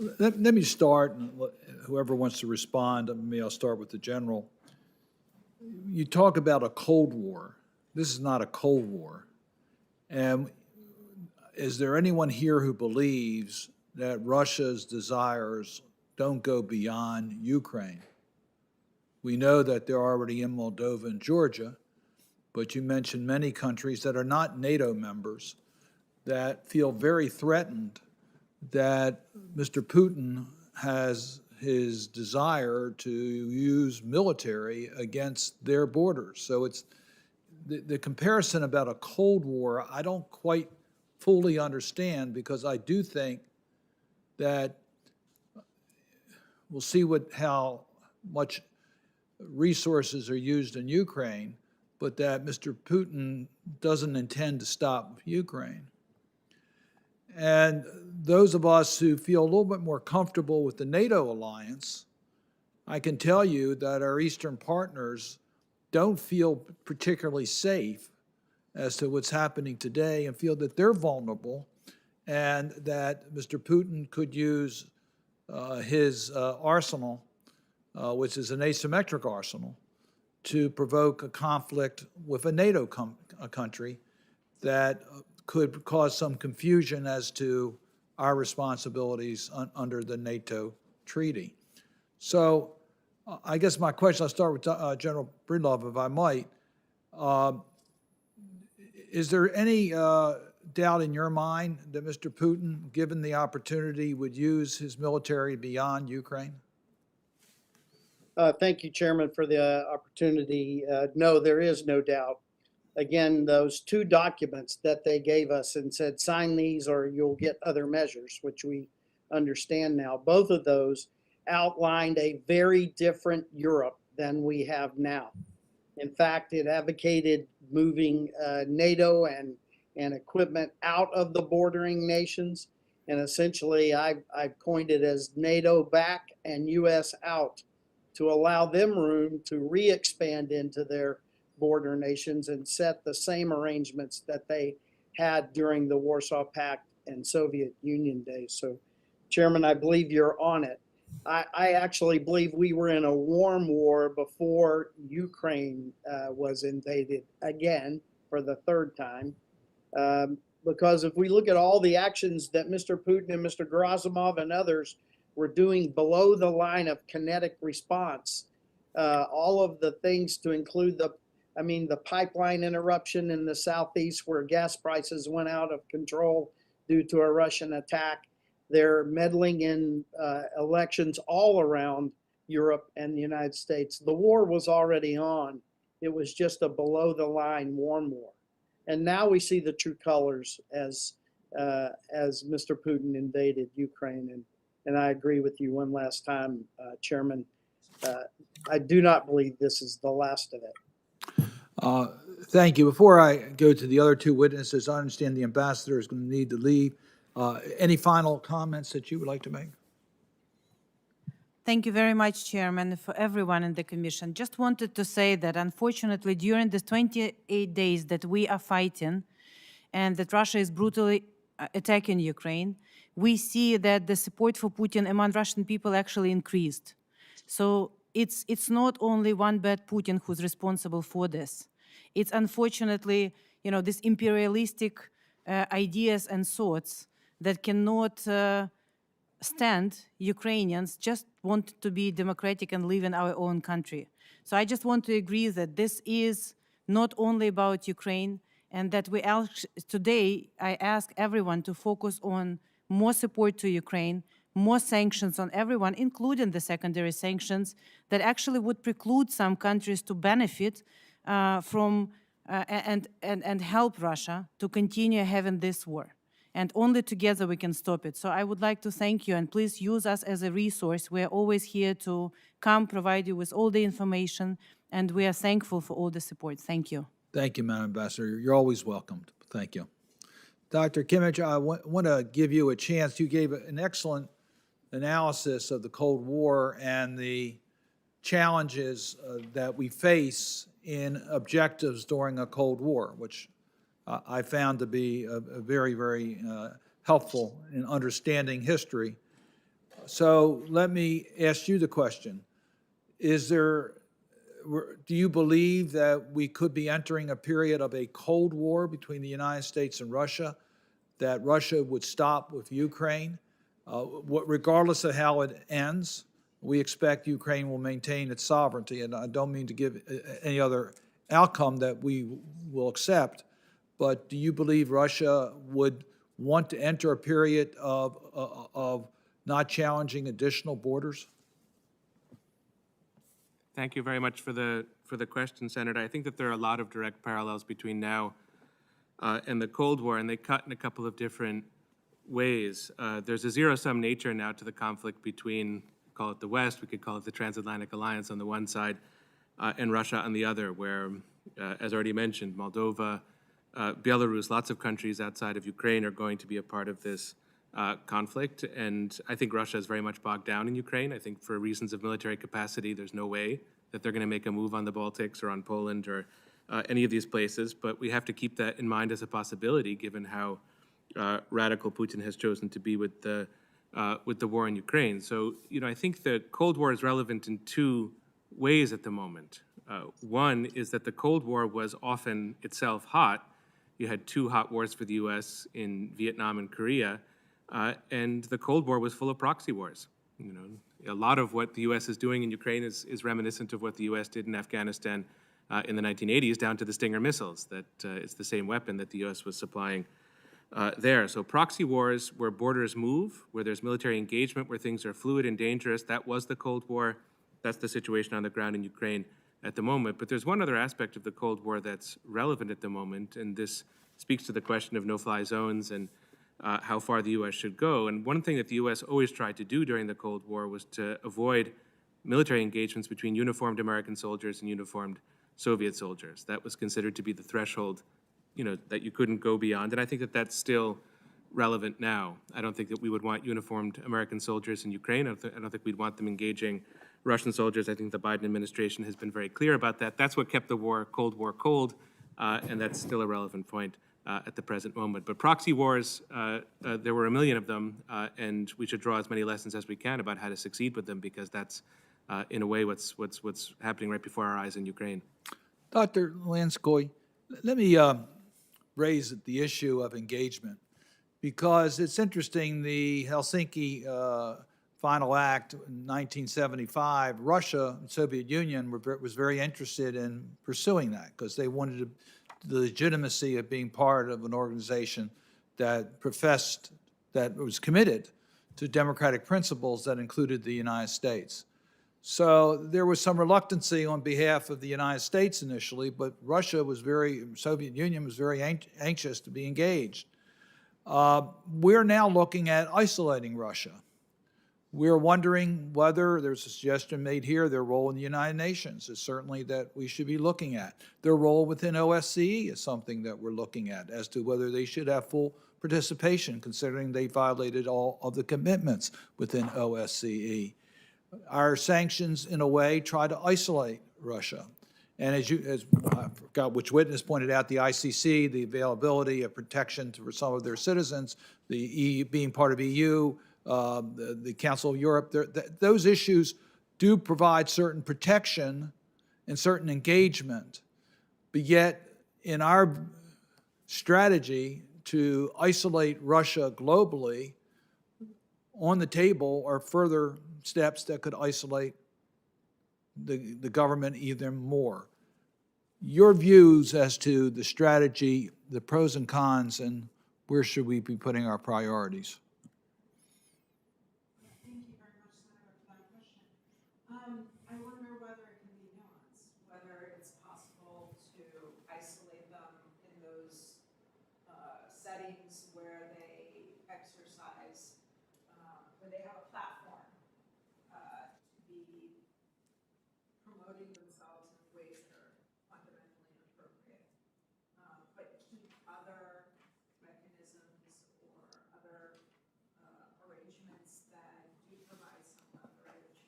Let me start, and whoever wants to respond, maybe I'll start with the general. You talk about a Cold War. This is not a Cold War. And is there anyone here who believes that Russia's desires don't go beyond Ukraine? We know that they're already in Moldova and Georgia, but you mentioned many countries that are not NATO members that feel very threatened that Mr. Putin has his desire to use military against their borders. So it's the comparison about a Cold War, I don't quite fully understand, because I do think that we'll see how much resources are used in Ukraine, but that Mr. Putin doesn't intend to stop Ukraine. And those of us who feel a little bit more comfortable with the NATO alliance, I can tell you that our Eastern partners don't feel particularly safe as to what's happening today and feel that they're vulnerable and that Mr. Putin could use his arsenal, which is an asymmetric arsenal, to provoke a conflict with a NATO country that could cause some confusion as to our responsibilities under the NATO treaty. So I guess my question, I'll start with General Breedlove, if I might. Is there any doubt in your mind that Mr. Putin, given the opportunity, would use his military beyond Ukraine? Thank you, Chairman, for the opportunity. No, there is no doubt. Again, those two documents that they gave us and said, sign these or you'll get other measures, which we understand now. Both of those outlined a very different Europe than we have now. In fact, it advocated moving NATO and equipment out of the bordering nations. And essentially, I've coined it as NATO back and US out, to allow them room to re-expand into their border nations and set the same arrangements that they had during the Warsaw Pact and Soviet Union days. So, Chairman, I believe you're on it. I actually believe we were in a warm war before Ukraine was invaded again for the third time. Because if we look at all the actions that Mr. Putin and Mr. Gerasimov and others were doing below the line of kinetic response, all of the things to include the pipeline interruption in the southeast where gas prices went out of control due to a Russian attack. They're meddling in elections all around Europe and the United States. The war was already on. It was just a below the line warm war. And now we see the true colors as Mr. Putin invaded Ukraine. And I agree with you one last time, Chairman. I do not believe this is the last of it. Thank you. Before I go to the other two witnesses, I understand the ambassador is going to need to leave. Any final comments that you would like to make? Thank you very much, Chairman, for everyone in the Commission. Just wanted to say that unfortunately, during the 28 days that we are fighting and that Russia is brutally attacking Ukraine, we see that the support for Putin among Russian people actually increased. So it's not only one bad Putin who's responsible for this. It's unfortunately, these imperialistic ideas and thoughts that cannot stand Ukrainians just want to be democratic and live in our own country. So I just want to agree that this is not only about Ukraine, and that today I ask everyone to focus on more support to Ukraine, more sanctions on everyone, including the secondary sanctions that actually would preclude some countries to benefit from and help Russia to continue having this war. And only together we can stop it. So I would like to thank you, and please use us as a resource. We're always here to come provide you with all the information, and we are thankful for all the support. Thank you. Thank you, Madam Ambassador. You're always welcomed. Thank you. Dr. Kimmich, I want to give you a chance. You gave an excellent analysis of the Cold War and the challenges that we face in objectives during a Cold War, which I found to be very, very helpful in understanding history. So let me ask you the question. Do you believe that we could be entering a period of a Cold War between the United States and Russia, that Russia would stop with Ukraine? Regardless of how it ends, we expect Ukraine will maintain its sovereignty, and I don't mean to give any other outcome that we will accept, but do you believe Russia would want to enter a period of not challenging additional borders? Thank you very much for the question, Senator. I think that there are a lot of direct parallels between now and the Cold War, and they cut in a couple of different ways. There's a zero-sum nature now to the conflict between, call it the West, we could call it the Transatlantic Alliance on the one side, and Russia on the other, where, as already mentioned, Moldova, Belarus, lots of countries outside of Ukraine are going to be a part of this conflict. And I think Russia is very much bogged down in Ukraine. I think for reasons of military capacity, there's no way that they're going to make a move on the Baltics or on Poland or any of these places. But we have to keep that in mind as a possibility, given how radical Putin has chosen to be with the war in Ukraine. So, I think the Cold War is relevant in two ways at the moment. One is that the Cold War was often itself hot. You had two hot wars for the U.S. in Vietnam and Korea, and the Cold War was full of proxy wars. A lot of what the U.S. is doing in Ukraine is reminiscent of what the U.S. did in Afghanistan in the 1980s, down to the Stinger missiles. That it's the same weapon that the U.S. was supplying there. So proxy wars where borders move, where there's military engagement, where things are fluid and dangerous, that was the Cold War. That's the situation on the ground in Ukraine at the moment. But there's one other aspect of the Cold War that's relevant at the moment, and this speaks to the question of no-fly zones and how far the U.S. should go. And one thing that the U.S. always tried to do during the Cold War was to avoid military engagements between uniformed American soldiers and uniformed Soviet soldiers. That was considered to be the threshold, that you couldn't go beyond. And I think that that's still relevant now. I don't think that we would want uniformed American soldiers in Ukraine. I don't think we'd want them engaging Russian soldiers. I think the Biden administration has been very clear about that. That's what kept the Cold War cold, and that's still a relevant point at the present moment. But proxy wars, there were a million of them, and we should draw as many lessons as we can about how to succeed with them, because that's, in a way, what's happening right before our eyes in Ukraine. Dr. Lanskoy, let me raise the issue of engagement, because it's interesting, the Helsinki Final Act in 1975, Russia and Soviet Union was very interested in pursuing that because they wanted the legitimacy of being part of an organization that professed, that was committed to democratic principles that included the United States. So there was some reluctancy on behalf of the United States initially, but Soviet Union was very anxious to be engaged. We're now looking at isolating Russia. We're wondering whether, there's a suggestion made here, their role in the United Nations is certainly that we should be looking at. Their role within OSCE is something that we're looking at as to whether they should have full participation, considering they violated all of the commitments within OSCE. Our sanctions, in a way, try to isolate Russia. And as I forgot which witness pointed out, the ICC, the availability of protection for some of their citizens, the EU, being part of EU, the Council of Europe, those issues do provide certain protection and certain engagement. But yet, in our strategy to isolate Russia globally, on the table are further steps that could isolate the government even more. Your views as to the strategy, the pros and cons, and where should we be putting our priorities? Thank you very much, Senator, for that question. I wonder whether it can be nuanced, whether it's possible to isolate them in those settings where they exercise, where they have a platform to be promoting themselves in ways that are fundamentally inappropriate, but keep other mechanisms or other arrangements that do provide some leverage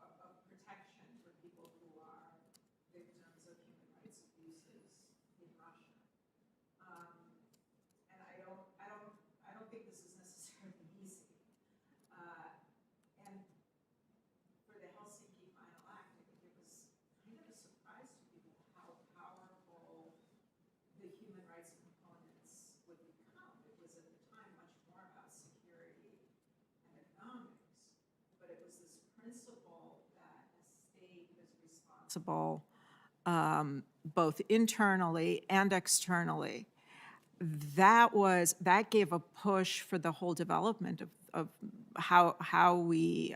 of protection for people who are victims of human rights abuses in Russia. responsible, both internally and externally. That gave a push for the whole development of how we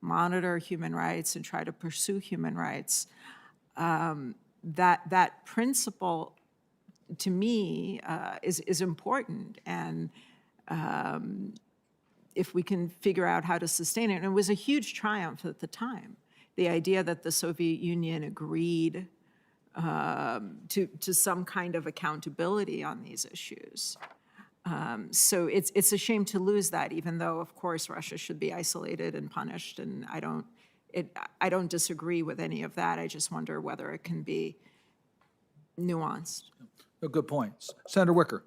monitor human rights and try to pursue human rights. That principle, to me, is important, and if we can figure out how to sustain it, and it was a huge triumph at the time, the idea that the Soviet Union agreed to some kind of accountability on these issues. So it's a shame to lose that, even though, of course, Russia should be isolated and punished, and I don't disagree with any of that. I just wonder whether it can be nuanced. Good points. Senator Wicker.